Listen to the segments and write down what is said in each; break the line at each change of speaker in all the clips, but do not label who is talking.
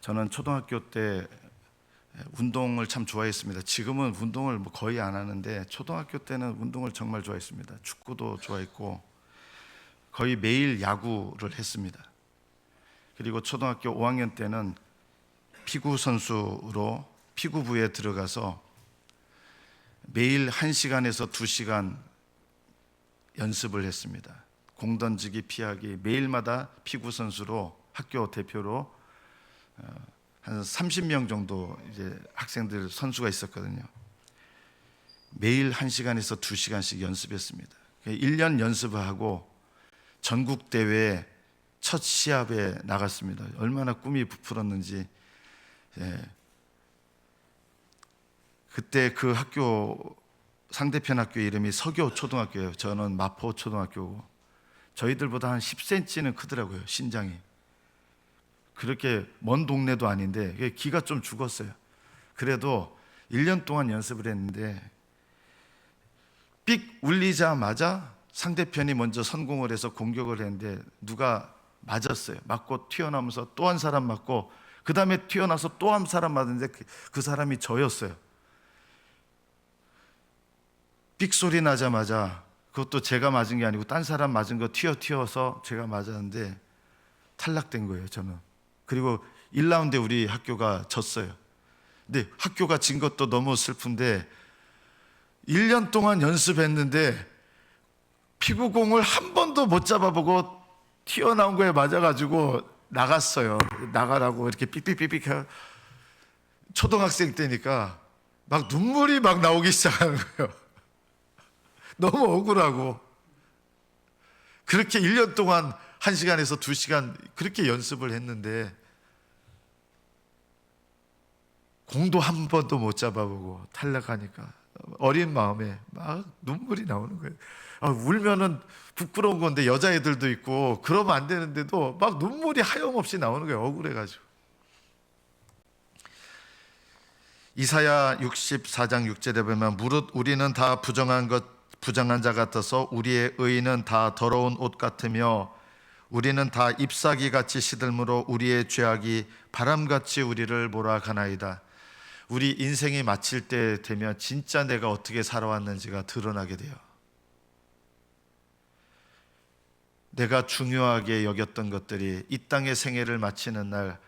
저는 초등학교 때 운동을 참 좋아했습니다. 지금은 운동을 거의 안 하는데 초등학교 때는 운동을 정말 좋아했습니다. 축구도 좋아했고 거의 매일 야구를 했습니다. 그리고 초등학교 5학년 때는 피구 선수로 피구부에 들어가서 매일 1시간에서 2시간 연습을 했습니다. 공 던지기, 피하기, 매일마다 피구 선수로 학교 대표로 한 30명 정도 이제 학생들 선수가 있었거든요. 매일 1시간에서 2시간씩 연습했습니다. 1년 연습을 하고 전국 대회 첫 시합에 나갔습니다. 얼마나 꿈이 부풀었는지. 그때 그 학교 상대편 학교 이름이 서교 초등학교예요. 저는 마포 초등학교고 저희들보다 한 10cm는 크더라고요. 신장이. 그렇게 먼 동네도 아닌데 기가 좀 죽었어요. 그래도 1년 동안 연습을 했는데 삑 울리자마자 상대편이 먼저 선공을 해서 공격을 했는데 누가 맞았어요. 맞고 튀어나오면서 또 한 사람 맞고 그 다음에 튀어나와서 또 한 사람 맞았는데 그 사람이 저였어요. 삑 소리 나자마자 그것도 제가 맞은 게 아니고 딴 사람 맞은 거 튀어서 제가 맞았는데 탈락된 거예요. 저는. 그리고 1라운드에 우리 학교가 졌어요. 근데 학교가 진 것도 너무 슬픈데 1년 동안 연습했는데 피구공을 한 번도 못 잡아보고 튀어나온 거에 맞아가지고 나갔어요. 나가라고 이렇게 삑삑삑삑 초등학생 때니까 막 눈물이 막 나오기 시작하는 거예요. 너무 억울하고 그렇게 1년 동안 1시간에서 2시간 그렇게 연습을 했는데 공도 한 번도 못 잡아보고 탈락하니까 어린 마음에 막 눈물이 나오는 거예요. 울면은 부끄러운 건데 여자애들도 있고 그러면 안 되는데도 막 눈물이 하염없이 나오는 거예요. 억울해가지고. 이사야 64장 6절에 보면 무릇 우리는 다 부정한 자 같아서 우리의 의는 다 더러운 옷 같으며 우리는 다 잎사귀 같이 시들므로 우리의 죄악이 바람같이 우리를 몰아가나이다. 우리 인생이 마칠 때 되면 진짜 내가 어떻게 살아왔는지가 드러나게 돼요. 내가 중요하게 여겼던 것들이 이 땅의 생애를 마치는 날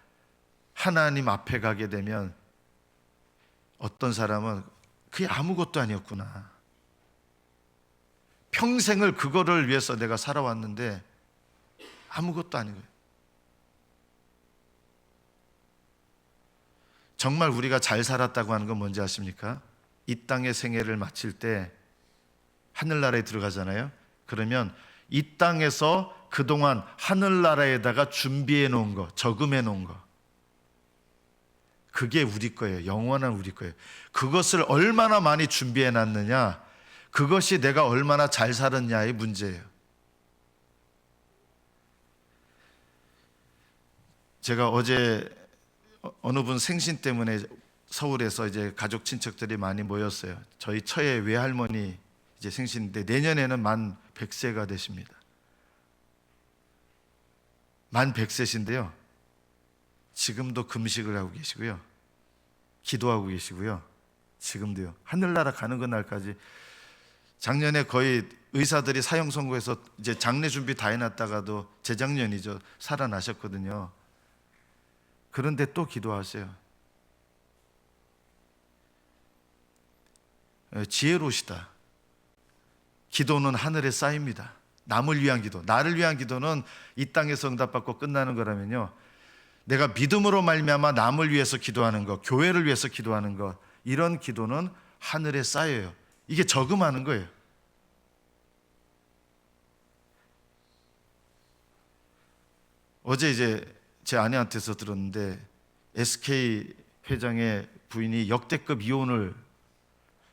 하나님 앞에 가게 되면 어떤 사람은 그게 아무것도 아니었구나. 평생을 그거를 위해서 내가 살아왔는데 아무것도 아닌 거예요. 정말 우리가 잘 살았다고 하는 건 뭔지 아십니까? 이 땅의 생애를 마칠 때 하늘나라에 들어가잖아요. 그러면 이 땅에서 그동안 하늘나라에다가 준비해 놓은 거, 저금해 놓은 거, 그게 우리 거예요. 영원한 우리 거예요. 그것을 얼마나 많이 준비해 놨느냐, 그것이 내가 얼마나 잘 살았냐의 문제예요. 제가 어제 어느 분 생신 때문에 서울에서 이제 가족 친척들이 많이 모였어요. 저희 처의 외할머니 이제 생신인데 내년에는 만 100세가 되십니다. 만 100세신데요. 지금도 금식을 하고 계시고요. 기도하고 계시고요. 지금도요. 하늘나라 가는 그날까지. 작년에 거의 의사들이 사형 선고해서 이제 장례 준비 다 해놨다가도 재작년이죠. 살아나셨거든요. 그런데 또 기도하세요. 지혜로우시다. 기도는 하늘에 쌓입니다. 남을 위한 기도, 나를 위한 기도는 이 땅에서 응답받고 끝나는 거라면요, 내가 믿음으로 말미암아 남을 위해서 기도하는 것, 교회를 위해서 기도하는 것, 이런 기도는 하늘에 쌓여요. 이게 저금하는 거예요. 어제 이제 제 아내한테서 들었는데 SK 회장의 부인이 역대급 이혼을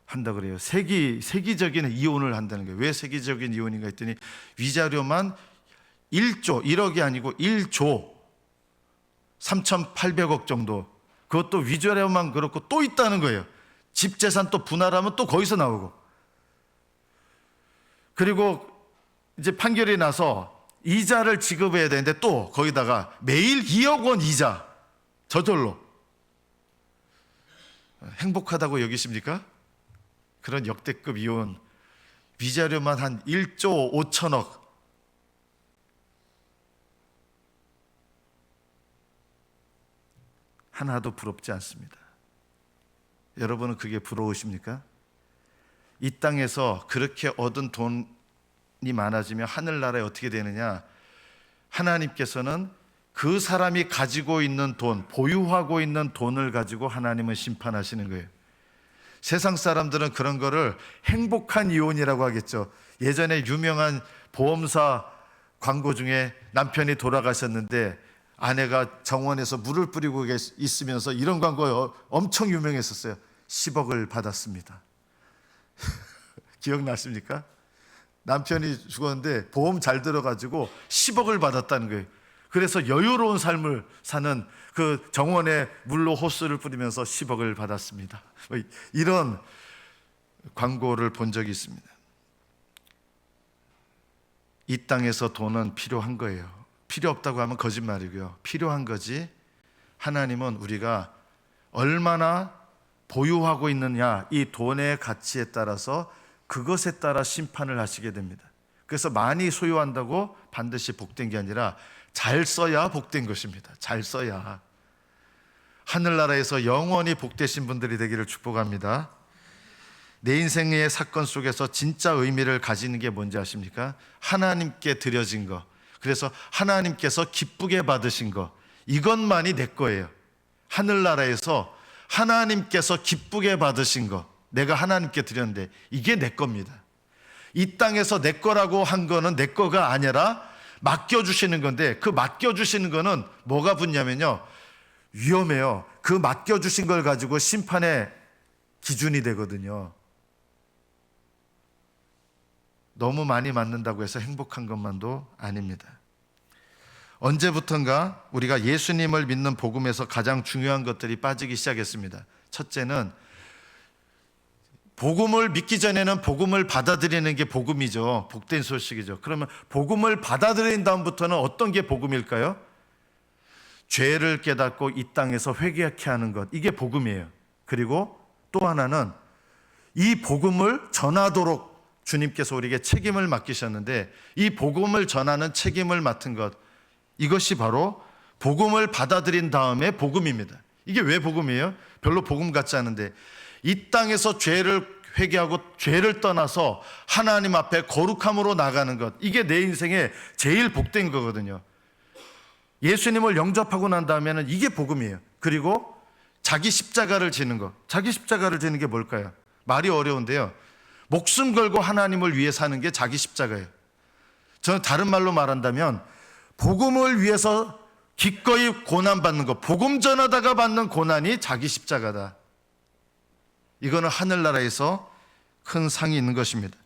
한다 그래요. 세계적인 이혼을 한다는 거예요. 왜 세계적인 이혼인가 했더니 위자료만 1조, 1억이 아니고 1조 3,800억 정도, 그것도 위자료만 그렇고 또 있다는 거예요. 집 재산 또 분할하면 또 거기서 나오고, 그리고 이제 판결이 나서 이자를 지급해야 되는데 또 거기다가 매일 2억 원 이자. 저절로. 행복하다고 여기십니까? 그런 역대급 이혼, 위자료만 한 1조 5천억. 하나도 부럽지 않습니다. 여러분은 그게 부러우십니까? 이 땅에서 그렇게 얻은 돈이 많아지면 하늘나라에 어떻게 되느냐? 하나님께서는 그 사람이 가지고 있는 돈, 보유하고 있는 돈을 가지고 하나님은 심판하시는 거예요. 세상 사람들은 그런 거를 행복한 이혼이라고 하겠죠. 예전에 유명한 보험사 광고 중에 남편이 돌아가셨는데 아내가 정원에서 물을 뿌리고 있으면서 이런 광고 엄청 유명했었어요. 10억을 받았습니다. 기억나십니까? 남편이 죽었는데 보험 잘 들어가지고 10억을 받았다는 거예요. 그래서 여유로운 삶을 사는 그 정원에 물로 호스를 뿌리면서 10억을 받았습니다. 이런 광고를 본 적이 있습니다. 이 땅에서 돈은 필요한 거예요. 필요 없다고 하면 거짓말이고요. 필요한 거지. 하나님은 우리가 얼마나 보유하고 있느냐, 이 돈의 가치에 따라서 그것에 따라 심판을 하시게 됩니다. 그래서 많이 소유한다고 반드시 복된 게 아니라 잘 써야 복된 것입니다. 잘 써야. 하늘나라에서 영원히 복되신 분들이 되기를 축복합니다. 내 인생의 사건 속에서 진짜 의미를 가지는 게 뭔지 아십니까? 하나님께 드려진 거, 그래서 하나님께서 기쁘게 받으신 거, 이것만이 내 거예요. 하늘나라에서 하나님께서 기쁘게 받으신 거, 내가 하나님께 드렸는데 이게 내 겁니다. 이 땅에서 내 거라고 한 거는 내 거가 아니라 맡겨주시는 건데, 그 맡겨주시는 거는 뭐가 붙냐면요, 위험해요. 그 맡겨주신 걸 가지고 심판의 기준이 되거든요. 너무 많이 맞는다고 해서 행복한 것만도 아닙니다. 언제부턴가 우리가 예수님을 믿는 복음에서 가장 중요한 것들이 빠지기 시작했습니다. 첫째는 복음을 믿기 전에는 복음을 받아들이는 게 복음이죠. 복된 소식이죠. 그러면 복음을 받아들인 다음부터는 어떤 게 복음일까요? 죄를 깨닫고 이 땅에서 회개케 하는 것, 이게 복음이에요. 그리고 또 하나는 이 복음을 전하도록 주님께서 우리에게 책임을 맡기셨는데, 이 복음을 전하는 책임을 맡은 것, 이것이 바로 복음을 받아들인 다음에 복음입니다. 이게 왜 복음이에요? 별로 복음 같지 않은데, 이 땅에서 죄를 회개하고 죄를 떠나서 하나님 앞에 거룩함으로 나가는 것, 이게 내 인생에 제일 복된 거거든요. 예수님을 영접하고 난 다음에는 이게 복음이에요. 그리고 자기 십자가를 지는 것. 자기 십자가를 지는 게 뭘까요? 말이 어려운데요, 목숨 걸고 하나님을 위해 사는 게 자기 십자가예요. 저는 다른 말로 말한다면 복음을 위해서 기꺼이 고난받는 것, 복음 전하다가 받는 고난이 자기 십자가다. 이거는 하늘나라에서 큰 상이 있는 것입니다.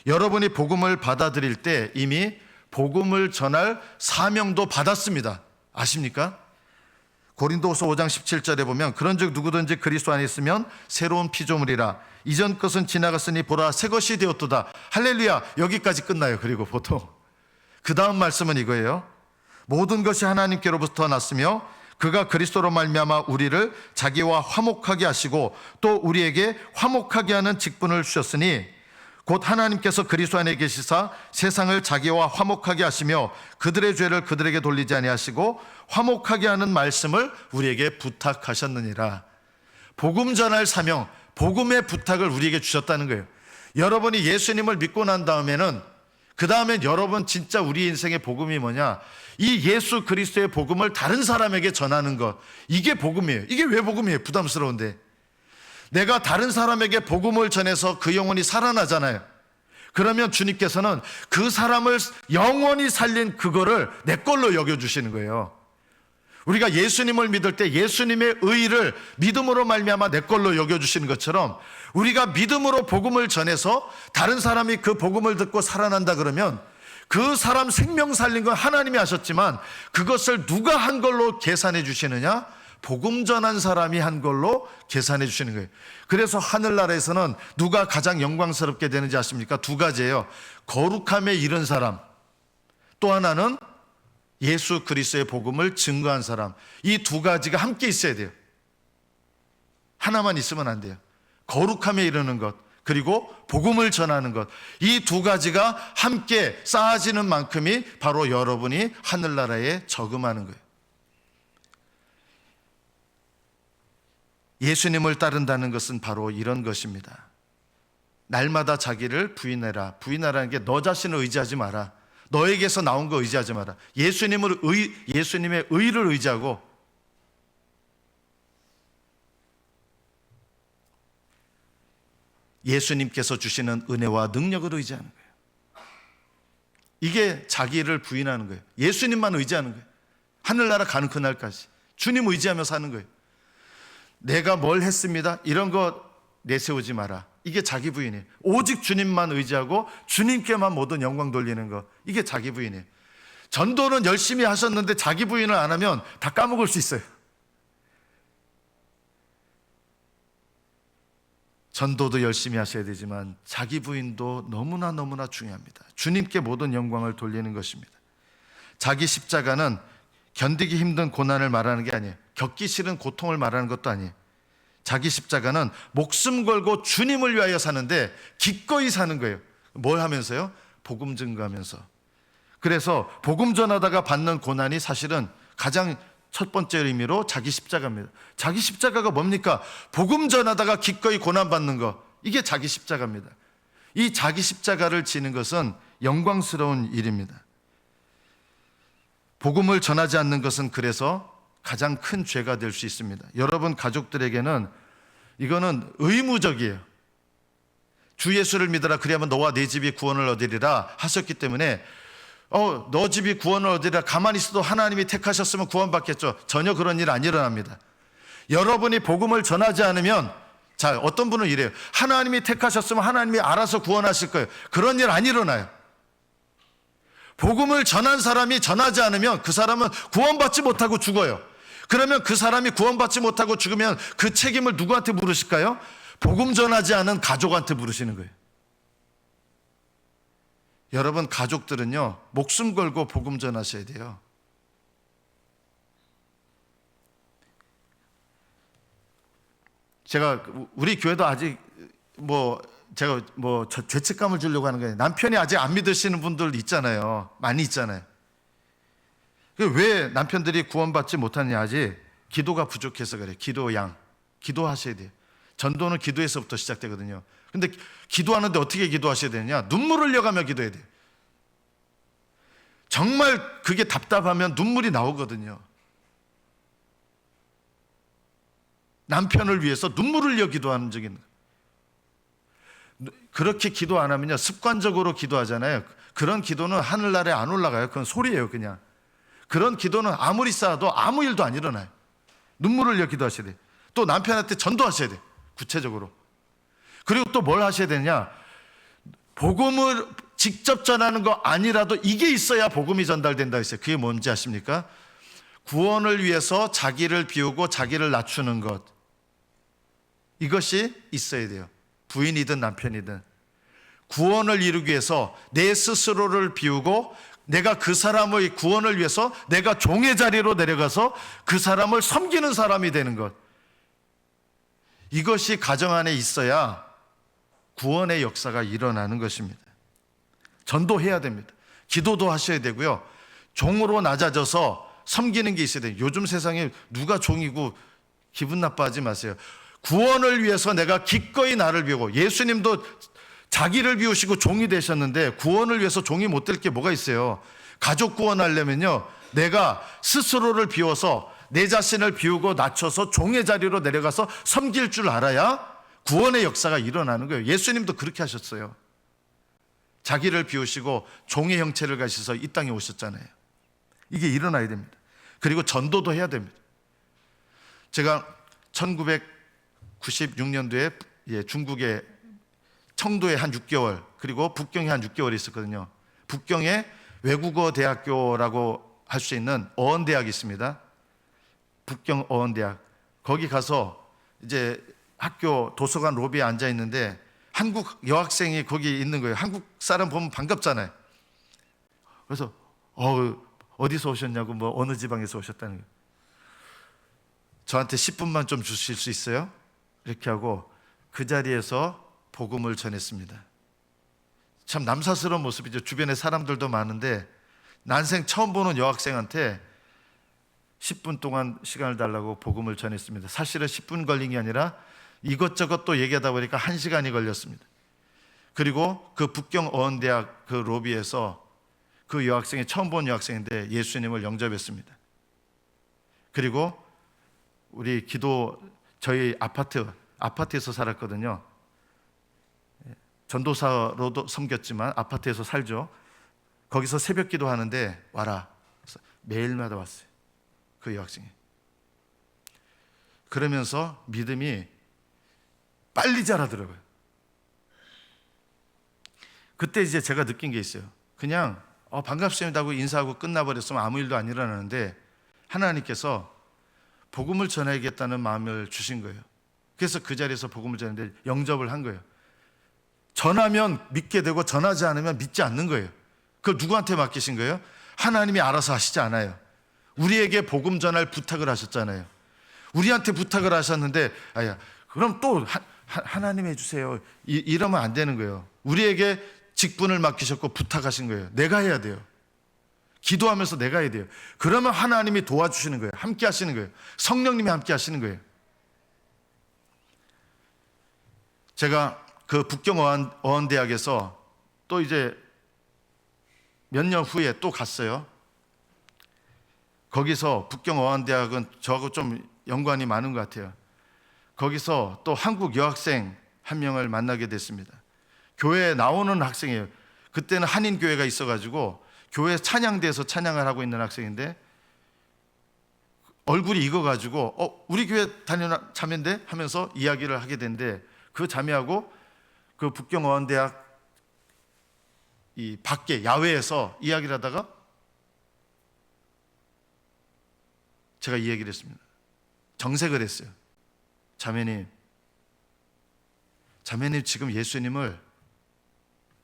여러분이 복음을 받아들일 때 이미 복음을 전할 사명도 받았습니다. 아십니까? 고린도후서 5장 17절에 보면, 그런즉 누구든지 그리스도 안에 있으면 새로운 피조물이라, 이전 것은 지나갔으니 보라 새 것이 되었도다. 할렐루야. 여기까지 끝나요. 그리고 보통 그 다음 말씀은 이거예요. 모든 것이 하나님께로부터 났으며 그가 그리스도로 말미암아 우리를 자기와 화목하게 하시고 또 우리에게 화목하게 하는 직분을 주셨으니 곧 하나님께서 그리스도 안에 계시사 세상을 자기와 화목하게 하시며 그들의 죄를 그들에게 돌리지 아니하시고 화목하게 하는 말씀을 우리에게 부탁하셨느니라. 복음 전할 사명, 복음의 부탁을 우리에게 주셨다는 거예요. 여러분이 예수님을 믿고 난 다음에는, 그 다음엔 여러분 진짜 우리 인생의 복음이 뭐냐, 이 예수 그리스도의 복음을 다른 사람에게 전하는 것, 이게 복음이에요. 이게 왜 복음이에요? 부담스러운데. 내가 다른 사람에게 복음을 전해서 그 영혼이 살아나잖아요. 그러면 주님께서는 그 사람을 영원히 살린 그거를 내 걸로 여겨주시는 거예요. 우리가 예수님을 믿을 때 예수님의 의를 믿음으로 말미암아 내 걸로 여겨주시는 것처럼, 우리가 믿음으로 복음을 전해서 다른 사람이 그 복음을 듣고 살아난다 그러면 그 사람 생명 살린 건 하나님이 하셨지만 그것을 누가 한 걸로 계산해 주시느냐? 복음 전한 사람이 한 걸로 계산해 주시는 거예요. 그래서 하늘나라에서는 누가 가장 영광스럽게 되는지 아십니까? 두 가지예요. 거룩함에 이른 사람, 또 하나는 예수 그리스도의 복음을 증거한 사람, 이 두 가지가 함께 있어야 돼요. 하나만 있으면 안 돼요. 거룩함에 이르는 것, 그리고 복음을 전하는 것, 이 두 가지가 함께 쌓아지는 만큼이 바로 여러분이 하늘나라에 저금하는 거예요. 예수님을 따른다는 것은 바로 이런 것입니다. 날마다 자기를 부인해라. 부인하라는 게 너 자신을 의지하지 마라. 너에게서 나온 거 의지하지 마라. 예수님의 의를 의지하고, 예수님께서 주시는 은혜와 능력을 의지하는 거예요. 이게 자기를 부인하는 거예요. 예수님만 의지하는 거예요. 하늘나라 가는 그날까지 주님 의지하며 사는 거예요. 내가 뭘 했습니다, 이런 거 내세우지 마라. 이게 자기 부인이에요. 오직 주님만 의지하고 주님께만 모든 영광 돌리는 거, 이게 자기 부인이에요. 전도는 열심히 하셨는데 자기 부인을 안 하면 다 까먹을 수 있어요. 전도도 열심히 하셔야 되지만 자기 부인도 너무나 중요합니다. 주님께 모든 영광을 돌리는 것입니다. 자기 십자가는 견디기 힘든 고난을 말하는 게 아니에요. 겪기 싫은 고통을 말하는 것도 아니에요. 자기 십자가는 목숨 걸고 주님을 위하여 사는데 기꺼이 사는 거예요. 뭘 하면서요? 복음 증거하면서. 그래서 복음 전하다가 받는 고난이 사실은 가장 첫 번째 의미로 자기 십자가입니다. 자기 십자가가 뭡니까? 복음 전하다가 기꺼이 고난받는 거, 이게 자기 십자가입니다. 이 자기 십자가를 지는 것은 영광스러운 일입니다. 복음을 전하지 않는 것은 그래서 가장 큰 죄가 될 수 있습니다. 여러분 가족들에게는 이거는 의무적이에요. 주 예수를 믿어라, 그리하면 너와 네 집이 구원을 얻으리라 하셨기 때문에 너 집이 구원을 얻으리라, 가만히 있어도 하나님이 택하셨으면 구원받겠죠. 전혀 그런 일 안 일어납니다. 여러분이 복음을 전하지 않으면, 자, 어떤 분은 이래요. 하나님이 택하셨으면 하나님이 알아서 구원하실 거예요. 그런 일 안 일어나요. 복음을 전한 사람이 전하지 않으면 그 사람은 구원받지 못하고 죽어요. 그러면 그 사람이 구원받지 못하고 죽으면 그 책임을 누구한테 물으실까요? 복음 전하지 않은 가족한테 물으시는 거예요. 여러분 가족들은요, 목숨 걸고 복음 전하셔야 돼요. 제가 우리 교회도 아직 제가 죄책감을 주려고 하는 거예요. 남편이 아직 안 믿으시는 분들 있잖아요. 많이 있잖아요. 왜 남편들이 구원받지 못하느냐? 아직 기도가 부족해서 그래요. 기도하셔야 돼요. 전도는 기도에서부터 시작되거든요. 근데 기도하는데 어떻게 기도하셔야 되느냐? 눈물을 흘려가며 기도해야 돼요. 정말 그게 답답하면 눈물이 나오거든요. 남편을 위해서 눈물을 흘려 기도하는 적이 있는 거예요. 그렇게 기도 안 하면요, 습관적으로 기도하잖아요. 그런 기도는 하늘나라에 안 올라가요. 그건 소리예요, 그냥. 그런 기도는 아무리 쌓아도 아무 일도 안 일어나요. 눈물을 흘려 기도하셔야 돼요. 또 남편한테 전도하셔야 돼요, 구체적으로. 그리고 또 뭘 하셔야 되냐? 복음을 직접 전하는 거 아니라도 이게 있어야 복음이 전달된다 했어요. 그게 뭔지 아십니까? 구원을 위해서 자기를 비우고 자기를 낮추는 것, 이것이 있어야 돼요. 부인이든 남편이든 구원을 이루기 위해서 내 스스로를 비우고 내가 그 사람의 구원을 위해서 내가 종의 자리로 내려가서 그 사람을 섬기는 사람이 되는 것, 이것이 가정 안에 있어야 구원의 역사가 일어나는 것입니다. 전도해야 됩니다. 기도도 하셔야 되고요, 종으로 낮아져서 섬기는 게 있어야 돼요. 요즘 세상에 누가 종이고 기분 나빠하지 마세요. 구원을 위해서 내가 기꺼이 나를 비우고, 예수님도 자기를 비우시고 종이 되셨는데 구원을 위해서 종이 못 될 게 뭐가 있어요? 가족 구원하려면요, 내가 스스로를 비워서 내 자신을 비우고 낮춰서 종의 자리로 내려가서 섬길 줄 알아야 구원의 역사가 일어나는 거예요. 예수님도 그렇게 하셨어요. 자기를 비우시고 종의 형체를 가지셔서 이 땅에 오셨잖아요. 이게 일어나야 됩니다. 그리고 전도도 해야 됩니다. 제가 1996년도에 중국의 청도에 한 6개월, 그리고 북경에 한 6개월 있었거든요. 북경에 외국어 대학교라고 할 수 있는 어원대학이 있습니다. 북경 어원대학. 거기 가서 이제 학교 도서관 로비에 앉아 있는데 한국 여학생이 거기 있는 거예요. 한국 사람 보면 반갑잖아요. 그래서 어디서 오셨냐고, 뭐 어느 지방에서 오셨다는 거예요. 저한테 10분만 좀 주실 수 있어요? 이렇게 하고 그 자리에서 복음을 전했습니다. 참 남사스러운 모습이죠. 주변에 사람들도 많은데 난생 처음 보는 여학생한테 10분 동안 시간을 달라고 복음을 전했습니다. 사실은 10분 걸린 게 아니라 이것저것 또 얘기하다 보니까 1시간이 걸렸습니다. 그리고 그 북경 어원대학 그 로비에서 그 여학생이 처음 본 여학생인데 예수님을 영접했습니다. 그리고 우리 저희 아파트에서 살았거든요. 전도사로도 섬겼지만 아파트에서 살죠. 거기서 새벽 기도하는데 와라. 그래서 매일마다 왔어요. 그 여학생이. 그러면서 믿음이 빨리 자라더라고요. 그때 이제 제가 느낀 게 있어요. 그냥 반갑습니다 하고 인사하고 끝나버렸으면 아무 일도 안 일어나는데 하나님께서 복음을 전해야겠다는 마음을 주신 거예요. 그래서 그 자리에서 복음을 전했는데 영접을 한 거예요. 전하면 믿게 되고 전하지 않으면 믿지 않는 거예요. 그걸 누구한테 맡기신 거예요? 하나님이 알아서 하시지 않아요. 우리에게 복음 전할 부탁을 하셨잖아요. 우리한테 부탁을 하셨는데 그럼 또 하나님 해주세요 이러면 안 되는 거예요. 우리에게 직분을 맡기셨고 부탁하신 거예요. 내가 해야 돼요. 기도하면서 내가 해야 돼요. 그러면 하나님이 도와주시는 거예요. 함께 하시는 거예요. 성령님이 함께 하시는 거예요. 제가 그 북경 어원대학에서 또 이제 몇 년 후에 또 갔어요. 거기서 북경 어원대학은 저하고 좀 연관이 많은 것 같아요. 거기서 또 한국 여학생 한 명을 만나게 됐습니다. 교회에 나오는 학생이에요. 그때는 한인교회가 있어가지고 교회 찬양대에서 찬양을 하고 있는 학생인데 얼굴이 익어가지고 우리 교회 다니는 자매인데 하면서 이야기를 하게 된데 그 자매하고 그 북경 어원대학 이 밖에 야외에서 이야기를 하다가 제가 이 얘기를 했습니다. 정색을 했어요. 자매님 지금 예수님을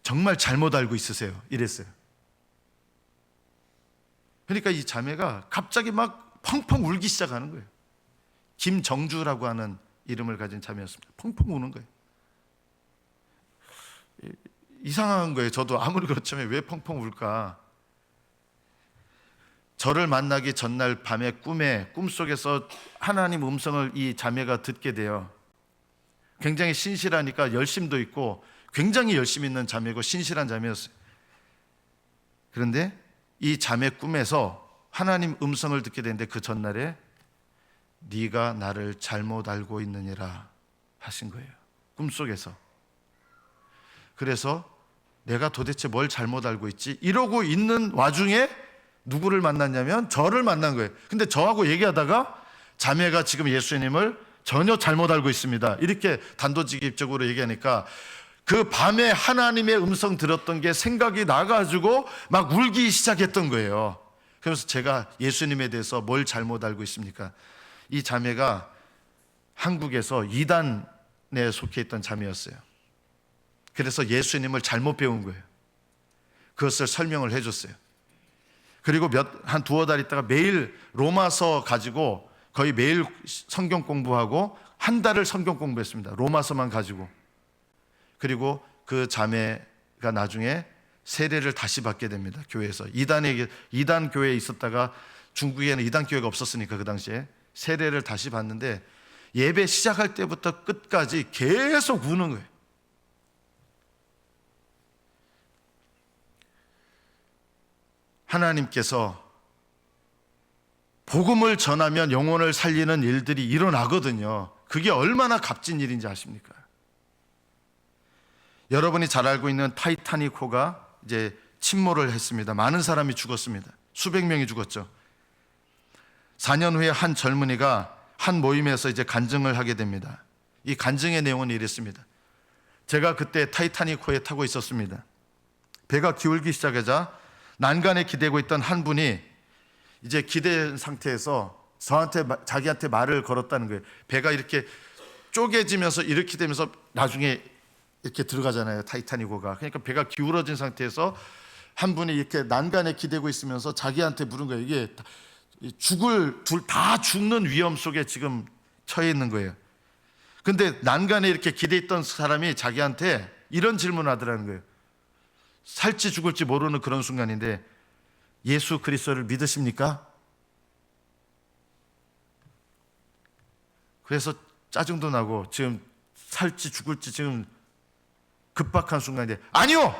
정말 잘못 알고 있으세요. 이랬어요. 그러니까 이 자매가 갑자기 막 펑펑 울기 시작하는 거예요. 김정주라고 하는 이름을 가진 자매였습니다. 펑펑 우는 거예요. 이상한 거예요. 저도 아무리 그렇지만 왜 펑펑 울까? 저를 만나기 전날 밤에 꿈속에서 하나님 음성을 이 자매가 듣게 돼요. 굉장히 신실하니까 열심도 있고 굉장히 열심 있는 자매고 신실한 자매였어요. 그런데 이 자매 꿈에서 하나님 음성을 듣게 되는데 그 전날에 네가 나를 잘못 알고 있느니라 하신 거예요. 꿈속에서. 그래서 내가 도대체 뭘 잘못 알고 있지? 이러고 있는 와중에 누구를 만났냐면 저를 만난 거예요. 근데 저하고 얘기하다가 자매가 지금 예수님을 전혀 잘못 알고 있습니다. 이렇게 단도직입적으로 얘기하니까 그 밤에 하나님의 음성 들었던 게 생각이 나가지고 막 울기 시작했던 거예요. 그래서 제가 예수님에 대해서 뭘 잘못 알고 있습니까? 이 자매가 한국에서 이단에 속해 있던 자매였어요. 그래서 예수님을 잘못 배운 거예요. 그것을 설명을 해줬어요. 그리고 한 두어 달 있다가 매일 로마서 가지고 거의 매일 성경 공부하고 한 달을 성경 공부했습니다. 로마서만 가지고. 그리고 그 자매가 나중에 세례를 다시 받게 됩니다. 교회에서. 이단 교회에 있었다가 중국에는 이단 교회가 없었으니까 그 당시에 세례를 다시 받는데 예배 시작할 때부터 끝까지 계속 우는 거예요. 하나님께서 복음을 전하면 영혼을 살리는 일들이 일어나거든요. 그게 얼마나 값진 일인지 아십니까? 여러분이 잘 알고 있는 타이타닉호가 이제 침몰을 했습니다. 많은 사람이 죽었습니다. 수백 명이 죽었죠. 4년 후에 한 젊은이가 한 모임에서 이제 간증을 하게 됩니다. 이 간증의 내용은 이랬습니다. 제가 그때 타이타닉호에 타고 있었습니다. 배가 기울기 시작하자 난간에 기대고 있던 한 분이 이제 기대된 상태에서 자기한테 말을 걸었다는 거예요. 배가 이렇게 쪼개지면서 이렇게 되면서 나중에 이렇게 들어가잖아요. 타이타닉호가. 그러니까 배가 기울어진 상태에서 한 분이 이렇게 난간에 기대고 있으면서 자기한테 물은 거예요. 이게 다 죽는 위험 속에 지금 처해 있는 거예요. 근데 난간에 이렇게 기대 있던 사람이 자기한테 이런 질문을 하더라는 거예요. 살지 죽을지 모르는 그런 순간인데, 예수 그리스도를 믿으십니까? 그래서 짜증도 나고 지금 살지 죽을지 지금 급박한 순간인데, 아니요!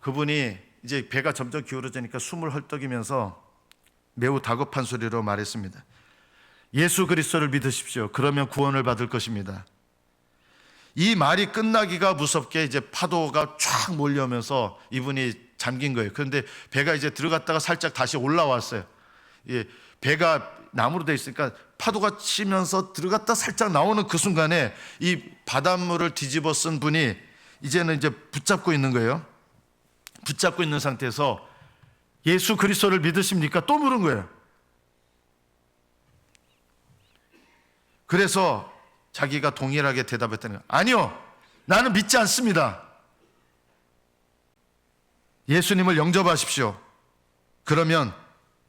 그분이 이제 배가 점점 기울어지니까 숨을 헐떡이면서 매우 다급한 소리로 말했습니다. 예수 그리스도를 믿으십시오. 그러면 구원을 받을 것입니다. 이 말이 끝나기가 무섭게 이제 파도가 쫙 몰려오면서 이분이 잠긴 거예요. 그런데 배가 이제 들어갔다가 살짝 다시 올라왔어요. 예, 배가 나무로 되어 있으니까 파도가 치면서 들어갔다 살짝 나오는 그 순간에 이 바닷물을 뒤집어 쓴 분이 이제는 이제 붙잡고 있는 거예요. 붙잡고 있는 상태에서 예수 그리스도를 믿으십니까? 또 물은 거예요. 그래서 자기가 동일하게 대답했다는 거예요. 아니요, 나는 믿지 않습니다. 예수님을 영접하십시오. 그러면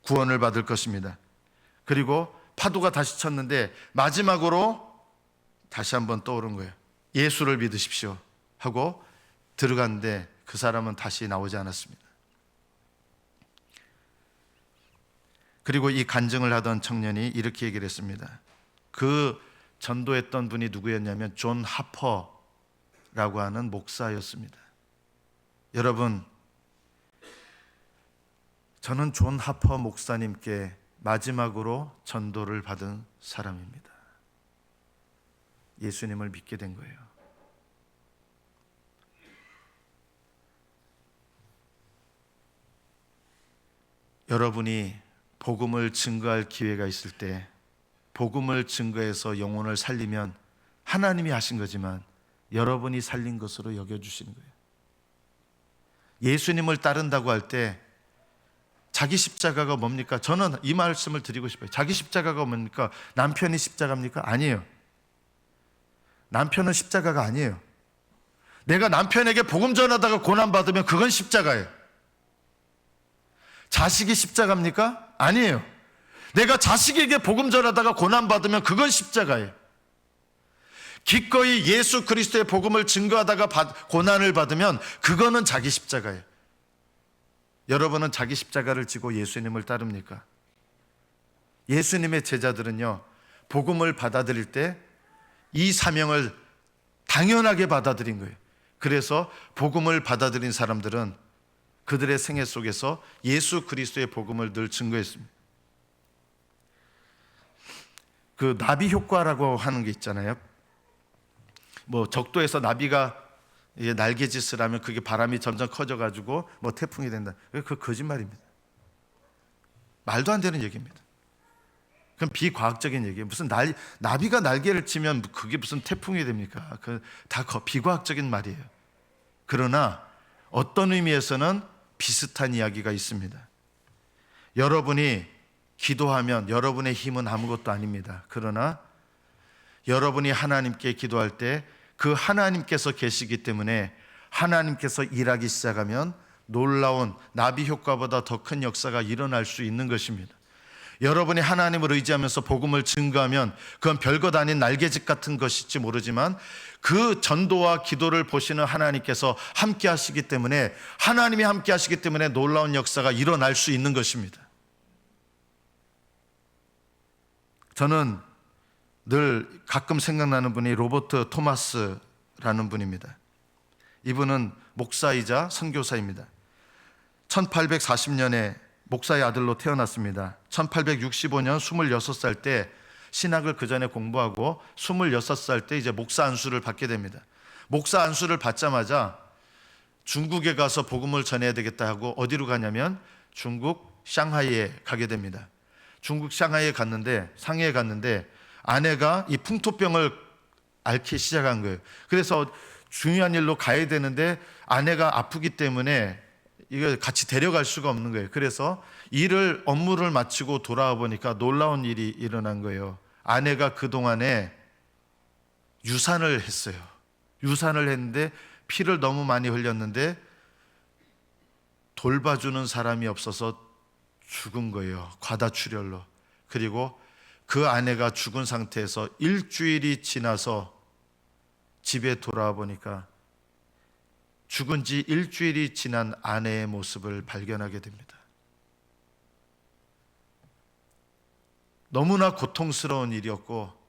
구원을 받을 것입니다. 그리고 파도가 다시 쳤는데 마지막으로 다시 한번 떠오른 거예요. 예수를 믿으십시오 하고 들어갔는데 그 사람은 다시 나오지 않았습니다. 그리고 이 간증을 하던 청년이 이렇게 얘기를 했습니다. 그 전도했던 분이 누구였냐면 존 하퍼라고 하는 목사였습니다. 여러분, 저는 존 하퍼 목사님께 마지막으로 전도를 받은 사람입니다. 예수님을 믿게 된 거예요. 여러분이 복음을 증거할 기회가 있을 때 복음을 증거해서 영혼을 살리면 하나님이 하신 거지만 여러분이 살린 것으로 여겨주시는 거예요. 예수님을 따른다고 할 때 자기 십자가가 뭡니까? 저는 이 말씀을 드리고 싶어요. 자기 십자가가 뭡니까? 남편이 십자가입니까? 아니에요. 남편은 십자가가 아니에요. 내가 남편에게 복음 전하다가 고난받으면 그건 십자가예요. 자식이 십자가입니까? 아니에요. 내가 자식에게 복음 전하다가 고난받으면 그건 십자가예요. 기꺼이 예수 그리스도의 복음을 증거하다가 고난을 받으면 그거는 자기 십자가예요. 여러분은 자기 십자가를 지고 예수님을 따릅니까? 예수님의 제자들은요, 복음을 받아들일 때 이 사명을 당연하게 받아들인 거예요. 그래서 복음을 받아들인 사람들은 그들의 생애 속에서 예수 그리스도의 복음을 늘 증거했습니다. 그 나비 효과라고 하는 게 있잖아요. 뭐 적도에서 나비가 날개짓을 하면 그게 바람이 점점 커져가지고 뭐 태풍이 된다. 그 거짓말입니다. 말도 안 되는 얘기입니다. 그건 비과학적인 얘기예요. 무슨 나비가 날개를 치면 그게 무슨 태풍이 됩니까? 그 다 비과학적인 말이에요. 그러나 어떤 의미에서는 비슷한 이야기가 있습니다. 여러분이 기도하면 여러분의 힘은 아무것도 아닙니다. 그러나 여러분이 하나님께 기도할 때 그 하나님께서 계시기 때문에 하나님께서 일하기 시작하면 놀라운 나비 효과보다 더 큰 역사가 일어날 수 있는 것입니다. 여러분이 하나님을 의지하면서 복음을 증거하면 그건 별것 아닌 날개짓 같은 것일지 모르지만 그 전도와 기도를 보시는 하나님께서 함께 하시기 때문에, 하나님이 함께 하시기 때문에 놀라운 역사가 일어날 수 있는 것입니다. 저는 늘 가끔 생각나는 분이 로버트 토마스라는 분입니다. 이분은 목사이자 선교사입니다. 1840년에 목사의 아들로 태어났습니다. 1865년 26살 때 신학을 그 전에 공부하고 26살 때 이제 목사 안수를 받게 됩니다. 목사 안수를 받자마자 중국에 가서 복음을 전해야 되겠다 하고 어디로 가냐면 중국 상하이에 가게 됩니다. 중국 상하이에 갔는데 아내가 이 풍토병을 앓기 시작한 거예요. 그래서 중요한 일로 가야 되는데 아내가 아프기 때문에 이걸 같이 데려갈 수가 없는 거예요. 그래서 업무를 마치고 돌아와 보니까 놀라운 일이 일어난 거예요. 아내가 그동안에 유산을 했어요. 유산을 했는데 피를 너무 많이 흘렸는데 돌봐주는 사람이 없어서 죽은 거예요. 과다출혈로. 그리고 그 아내가 죽은 상태에서 일주일이 지나서 집에 돌아와 보니까 죽은 지 일주일이 지난 아내의 모습을 발견하게 됩니다. 너무나 고통스러운 일이었고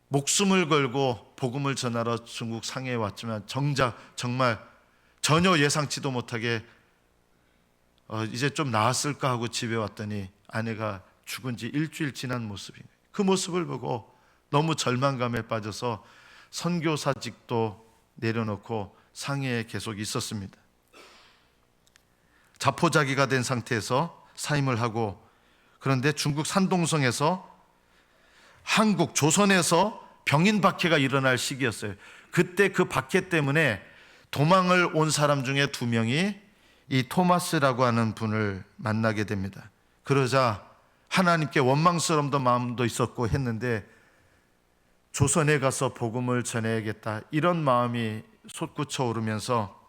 목숨을 걸고 복음을 전하러 중국 상해에 왔지만 정말 전혀 예상치도 못하게 이제 좀 나았을까 하고 집에 왔더니 아내가 죽은 지 일주일 지난 모습이에요. 그 모습을 보고 너무 절망감에 빠져서 선교사직도 내려놓고 상해에 계속 있었습니다. 자포자기가 된 상태에서 사임을 하고, 그런데 중국 산동성에서 한국 조선에서 병인 박해가 일어날 시기였어요. 그때 그 박해 때문에 도망을 온 사람 중에 2명이 이 토마스라고 하는 분을 만나게 됩니다. 그러자 하나님께 원망스러운 마음도 있었고 했는데 조선에 가서 복음을 전해야겠다, 이런 마음이 솟구쳐 오르면서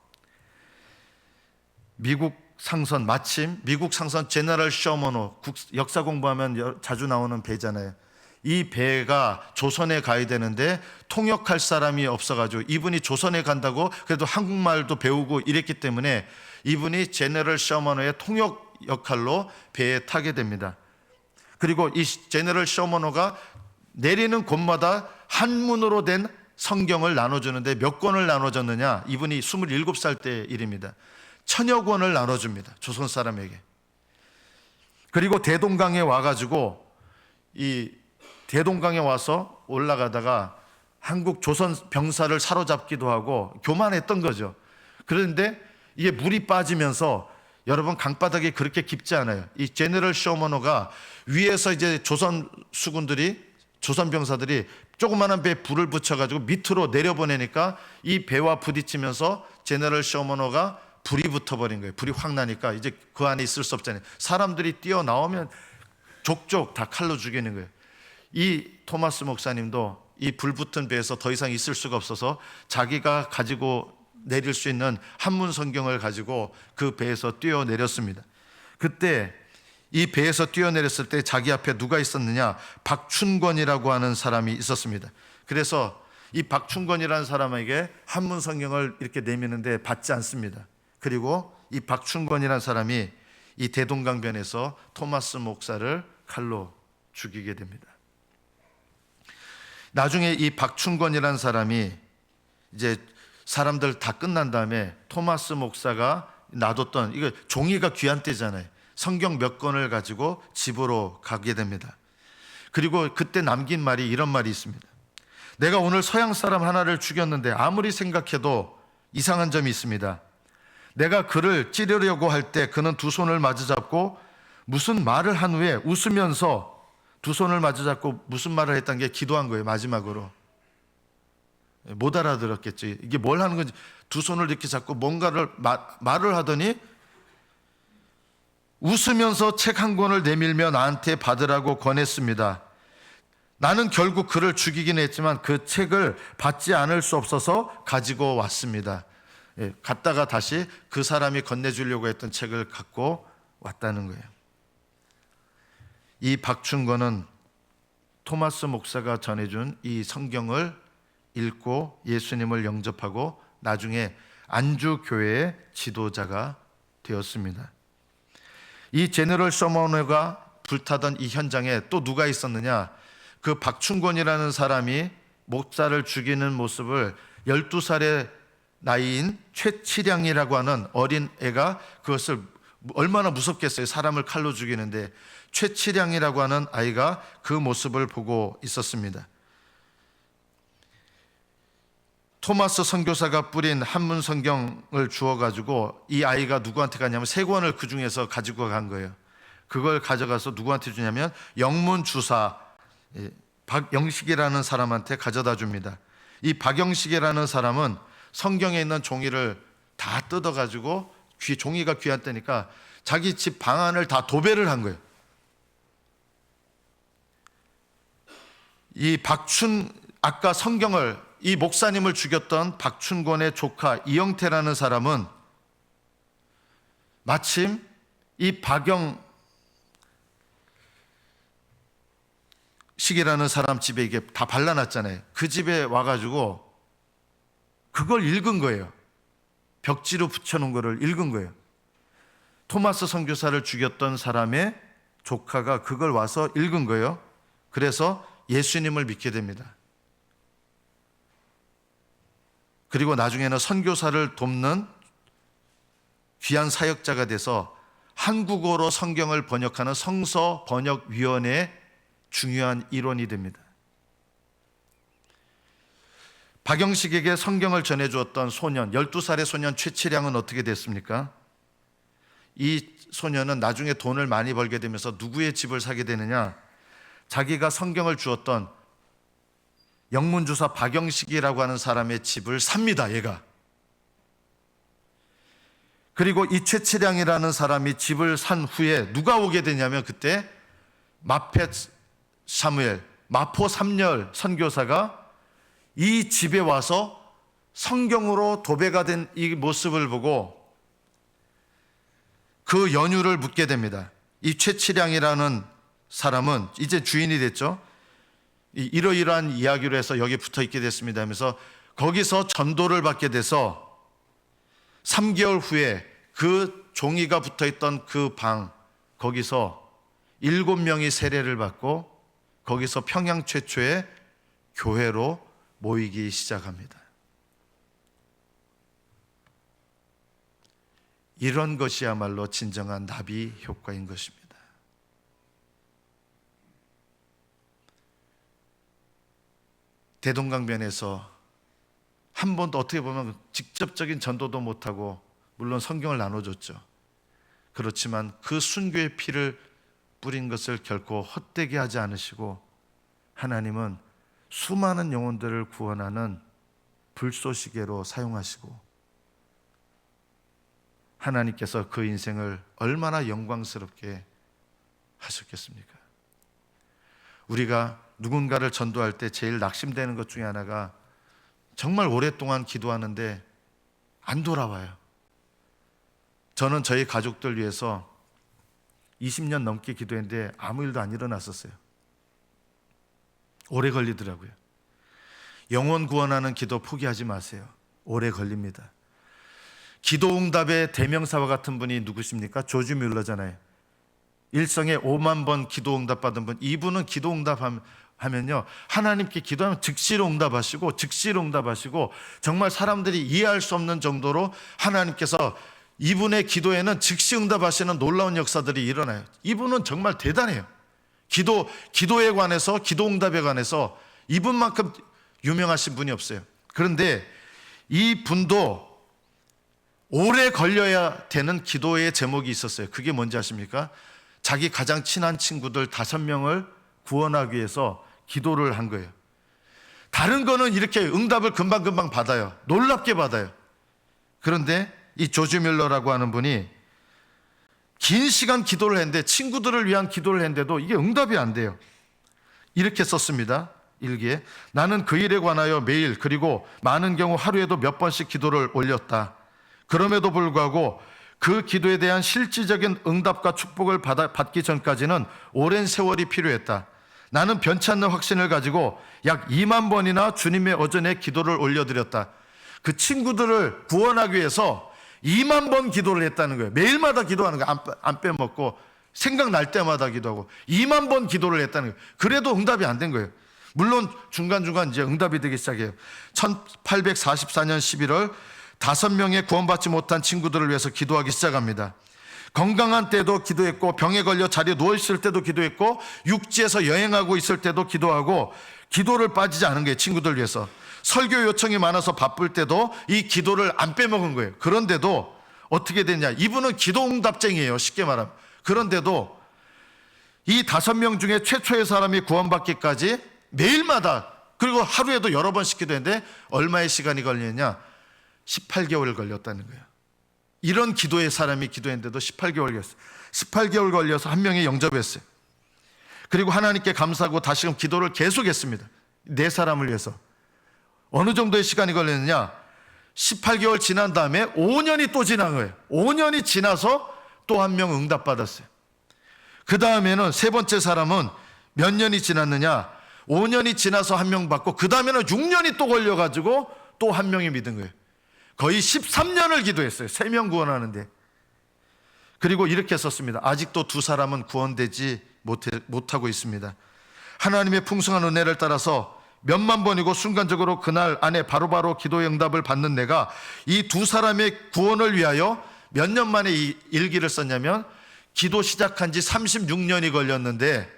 마침 미국 상선 제너럴 셔머노, 역사 공부하면 자주 나오는 배잖아요. 이 배가 조선에 가야 되는데 통역할 사람이 없어가지고 이분이 조선에 간다고 그래도 한국말도 배우고 이랬기 때문에 이분이 제너럴 셔머노의 통역 역할로 배에 타게 됩니다. 그리고 이 제너럴 셔머노가 내리는 곳마다 한문으로 된 성경을 나눠주는데 몇 권을 나눠줬느냐, 이분이 27살 때 일입니다. 1000여 권을 나눠줍니다, 조선 사람에게. 그리고 대동강에 와가지고 이 대동강에 와서 올라가다가 한국 조선 병사를 사로잡기도 하고 교만했던 거죠. 그런데 이게 물이 빠지면서, 여러분 강바닥이 그렇게 깊지 않아요. 이 제너럴 쇼머노가 위에서 이제 조선 수군들이, 조선 병사들이 조그마한 배에 불을 붙여가지고 밑으로 내려보내니까 이 배와 부딪히면서 제너럴 쇼머노가 불이 붙어버린 거예요. 불이 확 나니까 이제 그 안에 있을 수 없잖아요. 사람들이 뛰어나오면 족족 다 칼로 죽이는 거예요. 이 토마스 목사님도 이 불붙은 배에서 더 이상 있을 수가 없어서 자기가 가지고 내릴 수 있는 한문 성경을 가지고 그 배에서 뛰어내렸습니다. 그때 이 배에서 뛰어내렸을 때 자기 앞에 누가 있었느냐, 박춘권이라고 하는 사람이 있었습니다. 그래서 이 박춘권이라는 사람에게 한문 성경을 이렇게 내미는데 받지 않습니다. 그리고 이 박춘권이라는 사람이 이 대동강변에서 토마스 목사를 칼로 죽이게 됩니다. 나중에 이 박춘권이라는 사람이 이제 사람들 다 끝난 다음에 토마스 목사가 놔뒀던, 이거 종이가 귀한 때잖아요. 성경 몇 권을 가지고 집으로 가게 됩니다. 그리고 그때 남긴 말이 이런 말이 있습니다. 내가 오늘 서양 사람 하나를 죽였는데 아무리 생각해도 이상한 점이 있습니다. 내가 그를 찌르려고 할 때 그는 두 손을 마주잡고 무슨 말을 한 후에 웃으면서, 두 손을 마주잡고 무슨 말을 했다는 게 기도한 거예요. 마지막으로 못 알아들었겠죠. 이게 뭘 하는 건지. 두 손을 이렇게 잡고 뭔가를 말을 하더니 웃으면서 책 한 권을 내밀며 나한테 받으라고 권했습니다. 나는 결국 그를 죽이긴 했지만 그 책을 받지 않을 수 없어서 가지고 왔습니다. 갔다가 다시 그 사람이 건네주려고 했던 책을 갖고 왔다는 거예요. 이 박춘권은 토마스 목사가 전해준 이 성경을 읽고 예수님을 영접하고 나중에 안주교회의 지도자가 되었습니다. 이 제너럴 셔머노가 불타던 이 현장에 또 누가 있었느냐, 그 박춘권이라는 사람이 목사를 죽이는 모습을 12살의 나이인 최치량이라고 하는 어린 애가, 그것을 얼마나 무섭겠어요, 사람을 칼로 죽이는데. 최치량이라고 하는 아이가 그 모습을 보고 있었습니다. 토마스 선교사가 뿌린 한문 성경을 주어가지고 이 아이가 누구한테 가냐면 3권을 그 중에서 가지고 간 거예요. 그걸 가져가서 누구한테 주냐면 영문 주사 박영식이라는 사람한테 가져다 줍니다. 이 박영식이라는 사람은 성경에 있는 종이를 다 뜯어가지고, 종이가 귀한 때니까 자기 집 방안을 다 도배를 한 거예요. 이 아까 성경을 이 목사님을 죽였던 박춘권의 조카 이영태라는 사람은 마침 이 박영식이라는 사람 집에 이게 다 발라놨잖아요. 그 집에 와가지고 그걸 읽은 거예요. 벽지로 붙여놓은 거를 읽은 거예요. 토마스 선교사를 죽였던 사람의 조카가 그걸 와서 읽은 거예요. 그래서 예수님을 믿게 됩니다. 그리고 나중에는 선교사를 돕는 귀한 사역자가 돼서 한국어로 성경을 번역하는 성서번역위원회의 중요한 일원이 됩니다. 박영식에게 성경을 전해주었던 소년, 12살의 소년 최치량은 어떻게 됐습니까? 이 소년은 나중에 돈을 많이 벌게 되면서 누구의 집을 사게 되느냐? 자기가 성경을 주었던 영문주사 박영식이라고 하는 사람의 집을 삽니다, 얘가. 그리고 이 최치량이라는 사람이 집을 산 후에 누가 오게 되냐면 그때 마펫 사무엘, 마포 삼열 선교사가 이 집에 와서 성경으로 도배가 된 이 모습을 보고 그 연유를 묻게 됩니다. 이 최치량이라는 사람은 이제 주인이 됐죠. 이러이러한 이야기로 해서 여기 붙어 있게 됐습니다 하면서 거기서 전도를 받게 돼서 3개월 후에 그 종이가 붙어 있던 그 방, 거기서 7명이 세례를 받고 거기서 평양 최초의 교회로 모이기 시작합니다. 이런 것이야말로 진정한 나비 효과인 것입니다. 대동강변에서 한 번도 어떻게 보면 직접적인 전도도 못하고 물론 성경을 나눠줬죠. 그렇지만 그 순교의 피를 뿌린 것을 결코 헛되게 하지 않으시고 하나님은 수많은 영혼들을 구원하는 불쏘시개로 사용하시고 하나님께서 그 인생을 얼마나 영광스럽게 하셨겠습니까? 우리가 누군가를 전도할 때 제일 낙심되는 것 중에 하나가 정말 오랫동안 기도하는데 안 돌아와요. 저는 저희 가족들 위해서 20년 넘게 기도했는데 아무 일도 안 일어났었어요. 오래 걸리더라고요. 영혼 구원하는 기도 포기하지 마세요. 오래 걸립니다. 기도응답의 대명사와 같은 분이 누구십니까? 조지 뮬러잖아요. 일생에 5만 번 기도응답 받은 분. 이분은 기도응답하면요 하나님께 기도하면 즉시로 응답하시고 정말 사람들이 이해할 수 없는 정도로 하나님께서 이분의 기도에는 즉시 응답하시는 놀라운 역사들이 일어나요. 이분은 정말 대단해요. 기도에 관해서, 기도응답에 관해서 이분만큼 유명하신 분이 없어요. 그런데 이 분도 오래 걸려야 되는 기도의 제목이 있었어요. 그게 뭔지 아십니까? 자기 가장 친한 친구들 5명을 구원하기 위해서 기도를 한 거예요. 다른 거는 이렇게 응답을 금방금방 받아요. 놀랍게 받아요. 그런데 이 조지 뮬러라고 하는 분이 긴 시간 기도를 했는데, 친구들을 위한 기도를 했는데도 이게 응답이 안 돼요. 이렇게 썼습니다. 일기에. 나는 그 일에 관하여 매일, 그리고 많은 경우 하루에도 몇 번씩 기도를 올렸다. 그럼에도 불구하고 그 기도에 대한 실질적인 응답과 축복을 받기 전까지는 오랜 세월이 필요했다. 나는 변치 않는 확신을 가지고 약 2만 번이나 주님의 어전에 기도를 올려드렸다. 그 친구들을 구원하기 위해서 2만 번 기도를 했다는 거예요. 매일마다 기도하는 거예요. 안 빼먹고 생각날 때마다 기도하고 2만 번 기도를 했다는 거예요. 그래도 응답이 안 된 거예요. 물론 중간중간 이제 응답이 되기 시작해요. 1844년 11월 5명의 구원받지 못한 친구들을 위해서 기도하기 시작합니다. 건강한 때도 기도했고, 병에 걸려 자리에 누워있을 때도 기도했고, 육지에서 여행하고 있을 때도 기도하고, 기도를 빠지지 않은 거예요. 친구들 위해서. 설교 요청이 많아서 바쁠 때도 이 기도를 안 빼먹은 거예요. 그런데도 어떻게 됐냐, 이분은 기도 응답쟁이에요, 쉽게 말하면. 그런데도 이 5명 중에 최초의 사람이 구원받기까지 매일마다, 그리고 하루에도 여러 번씩 기도했는데 얼마의 시간이 걸렸냐? 18개월 걸렸다는 거예요. 이런 기도의 사람이 기도했는데도 18개월 걸렸어요. 18개월 걸려서 한 명이 영접했어요. 그리고 하나님께 감사하고 다시금 기도를 계속했습니다. 4사람을 위해서. 어느 정도의 시간이 걸렸느냐? 18개월 지난 다음에 5년이 또 지난 거예요. 5년이 지나서 또 한 명 응답받았어요. 그 다음에는 세 번째 사람은 몇 년이 지났느냐? 5년이 지나서 한 명 받고 그 다음에는 6년이 또 걸려가지고 또 한 명이 믿은 거예요. 거의 13년을 기도했어요. 3명 구원하는데. 그리고 이렇게 썼습니다. 아직도 2 사람은 구원되지 못하고 있습니다. 하나님의 풍성한 은혜를 따라서 몇만 번이고 순간적으로 그날 안에 바로바로 기도의 응답을 받는 내가 이 2 사람의 구원을 위하여 몇 년 만에 이 일기를 썼냐면, 기도 시작한 지 36년이 걸렸는데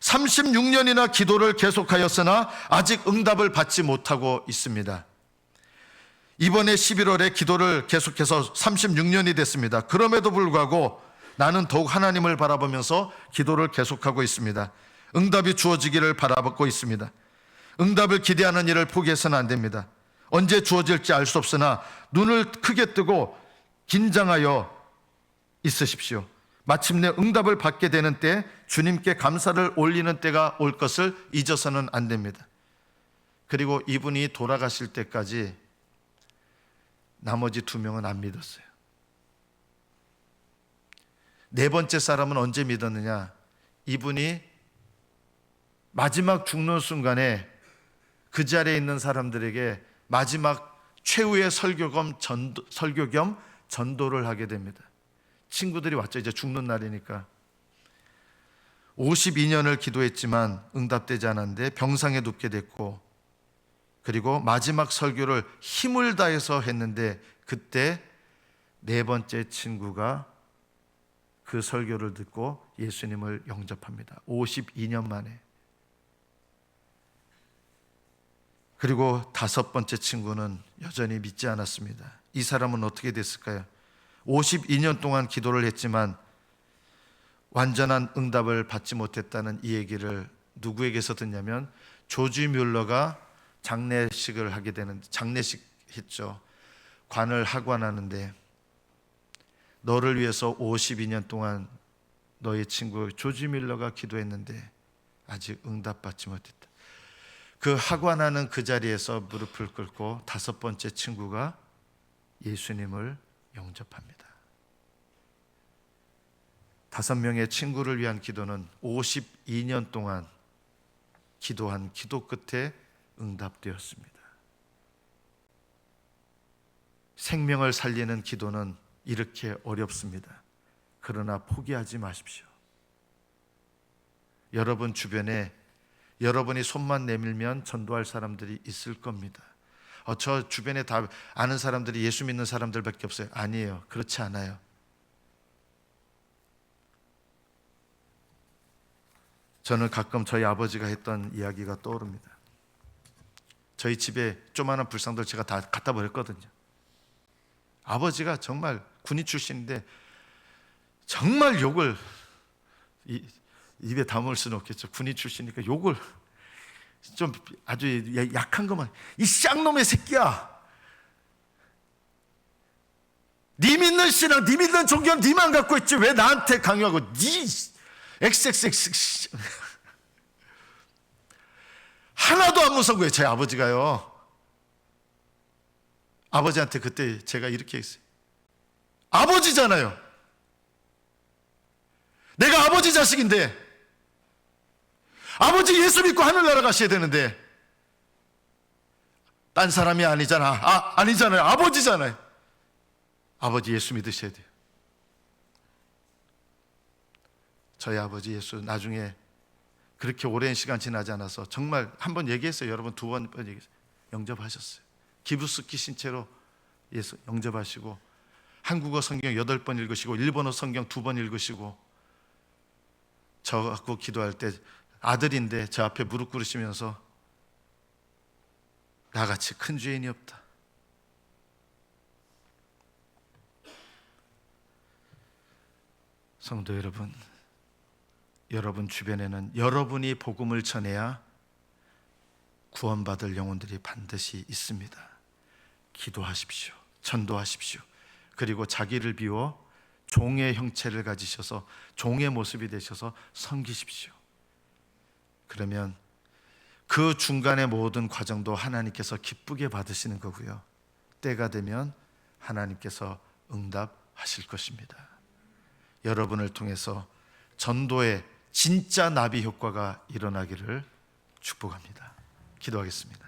36년이나 기도를 계속하였으나 아직 응답을 받지 못하고 있습니다. 이번에 11월에 기도를 계속해서 36년이 됐습니다. 그럼에도 불구하고 나는 더욱 하나님을 바라보면서 기도를 계속하고 있습니다. 응답이 주어지기를 바라보고 있습니다. 응답을 기대하는 일을 포기해서는 안 됩니다. 언제 주어질지 알 수 없으나 눈을 크게 뜨고 긴장하여 있으십시오. 마침내 응답을 받게 되는 때 주님께 감사를 올리는 때가 올 것을 잊어서는 안 됩니다. 그리고 이분이 돌아가실 때까지 나머지 2명은 안 믿었어요. 4번째 사람은 언제 믿었느냐? 이분이 마지막 죽는 순간에 그 자리에 있는 사람들에게 마지막 최후의 설교 겸 전도를 하게 됩니다. 친구들이 왔죠. 이제 죽는 날이니까. 52년을 기도했지만 응답되지 않았는데 병상에 눕게 됐고, 그리고 마지막 설교를 힘을 다해서 했는데 그때 4번째 친구가 그 설교를 듣고 예수님을 영접합니다. 52년 만에. 그리고 5번째 친구는 여전히 믿지 않았습니다. 이 사람은 어떻게 됐을까요? 52년 동안 기도를 했지만 완전한 응답을 받지 못했다는 이 얘기를 누구에게서 듣냐면, 조지 뮬러가 장례식을 하게 되는데, 장례식 했죠. 관을 하관하는데, 너를 위해서 52년 동안 너의 친구 조지 뮬러가 기도했는데 아직 응답받지 못했다. 그 하관하는 그 자리에서 무릎을 꿇고 5번째 친구가 예수님을 영접합니다. 5명의 친구를 위한 기도는 52년 동안 기도한 기도 끝에 응답되었습니다. 생명을 살리는 기도는 이렇게 어렵습니다. 그러나 포기하지 마십시오. 여러분 주변에 여러분이 손만 내밀면 전도할 사람들이 있을 겁니다. 저 주변에 다 아는 사람들이 예수 믿는 사람들밖에 없어요. 아니에요. 그렇지 않아요. 저는 가끔 저희 아버지가 했던 이야기가 떠오릅니다. 저희 집에 조그마한 불상들 제가 다 갖다 버렸거든요. 아버지가 정말 군인 출신인데 정말 욕을 입에 담을 수는 없겠죠. 군인 출신이니까 욕을 좀 아주 약한 것만, 이 쌍놈의 새끼야, 네 믿는 신앙, 네 믿는 종교는 네만 갖고 있지 왜 나한테 강요하고, 네 XXX 하나도 안 무서운 거예요. 제 아버지가요. 아버지한테 그때 제가 이렇게 했어요. 아버지잖아요. 내가 아버지 자식인데, 아버지 예수 믿고 하늘나라 가셔야 되는데 딴 사람이 아니잖아. 아니잖아요. 아버지잖아요. 아버지 예수 믿으셔야 돼요. 저희 아버지 예수 나중에 그렇게 오랜 시간 지나지 않아서 정말 한 번 얘기했어요. 여러분 2번 얘기했어요. 영접하셨어요. 기부스키 신체로 예수 영접하시고, 한국어 성경 8번 읽으시고 일본어 성경 2번 읽으시고, 저 갖고 기도할 때 아들인데 저 앞에 무릎 꿇으시면서 나같이 큰 죄인이 없다. 성도 여러분, 여러분 주변에는 여러분이 복음을 전해야 구원받을 영혼들이 반드시 있습니다. 기도하십시오. 전도하십시오. 그리고 자기를 비워 종의 형체를 가지셔서 종의 모습이 되셔서 섬기십시오. 그러면 그 중간의 모든 과정도 하나님께서 기쁘게 받으시는 거고요. 때가 되면 하나님께서 응답하실 것입니다. 여러분을 통해서 전도의 진짜 나비 효과가 일어나기를 축복합니다. 기도하겠습니다.